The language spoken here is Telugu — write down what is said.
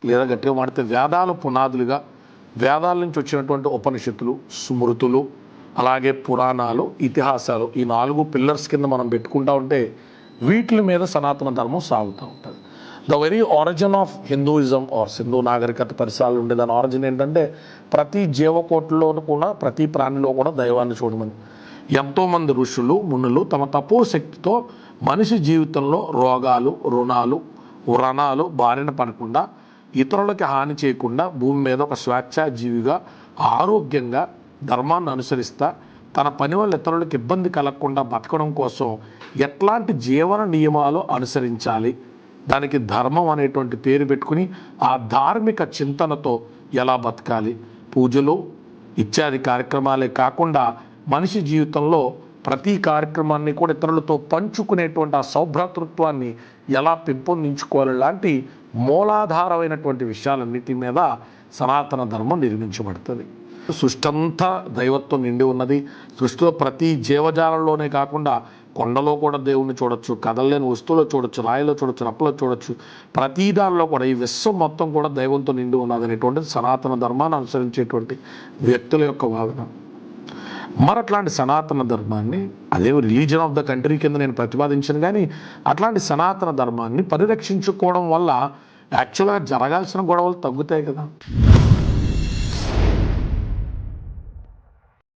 లేదా గట్టిగా మాడితే వేదాలు పునాదులుగా, వేదాల నుంచి వచ్చినటువంటి ఉపనిషత్తులు, స్మృతులు, అలాగే పురాణాలు, ఇతిహాసాలు, ఈ 4 పిల్లర్స్ కింద మనం పెట్టుకుంటా ఉంటే వీటి మీద సనాతన ధర్మం సాగుతూ ఉంటుంది. The very origin of Hinduism or Sindhu నాగరికత పరిసరాలు ఉండే దాని ఆరిజిన్ ఏంటంటే ప్రతి జీవకోటిలోనూ కూడా, ప్రతి ప్రాణిలో కూడా దైవాన్ని చూడమని. ఎంతోమంది ఋషులు, మునులు తమ తపో శక్తితో మనిషి జీవితంలో రోగాలు, రుణాలు, వ్రణాలు బారిన పడకుండా, ఇతరులకి హాని చేయకుండా భూమి మీద ఒక స్వేచ్ఛా జీవిగా ఆరోగ్యంగా ధర్మాన్ని అనుసరిస్తా తన పని వల్ల ఇతరులకు ఇబ్బంది కలగకుండా బతకడం కోసం ఎట్లాంటి జీవన నియమాలు అనుసరించాలి, దానికి ధర్మం అనేటువంటి పేరు పెట్టుకుని ఆ ధార్మిక చింతనతో ఎలా బతకాలి, పూజలు ఇత్యాది కార్యక్రమాలే కాకుండా మనిషి జీవితంలో ప్రతి కార్యక్రమాన్ని కూడా ఇతరులతో పంచుకునేటువంటి ఆ సౌభ్రాతృత్వాన్ని ఎలా పెంపొందించుకోవాలి లాంటి మూలాధారమైనటువంటి విషయాలన్నిటి మీద సనాతన ధర్మం నిర్మించబడుతుంది. సృష్టి అంతా దైవత్వం నిండి ఉన్నది. సృష్టిలో ప్రతి జీవజాలంలోనే కాకుండా కొండలో కూడా దేవుణ్ణి చూడొచ్చు, కదలలేని వస్తువులో చూడొచ్చు, రాయిలో చూడొచ్చు, రప్పలో చూడొచ్చు. ప్రతి దానిలో కూడా ఈ విశ్వం మొత్తం కూడా దైవంతో నిండి ఉన్నది అనేటువంటిది సనాతన ధర్మాన్ని అనుసరించేటువంటి వ్యక్తుల యొక్క వాదన. మరి అట్లాంటి సనాతన ధర్మాన్ని, అదే రిలీజన్ ఆఫ్ ద కంట్రీ కింద నేను ప్రతిపాదించను, కానీ అట్లాంటి సనాతన ధర్మాన్ని పరిరక్షించుకోవడం వల్ల యాక్చువల్గా జరగాల్సిన గొడవలు తగ్గుతాయి కదా.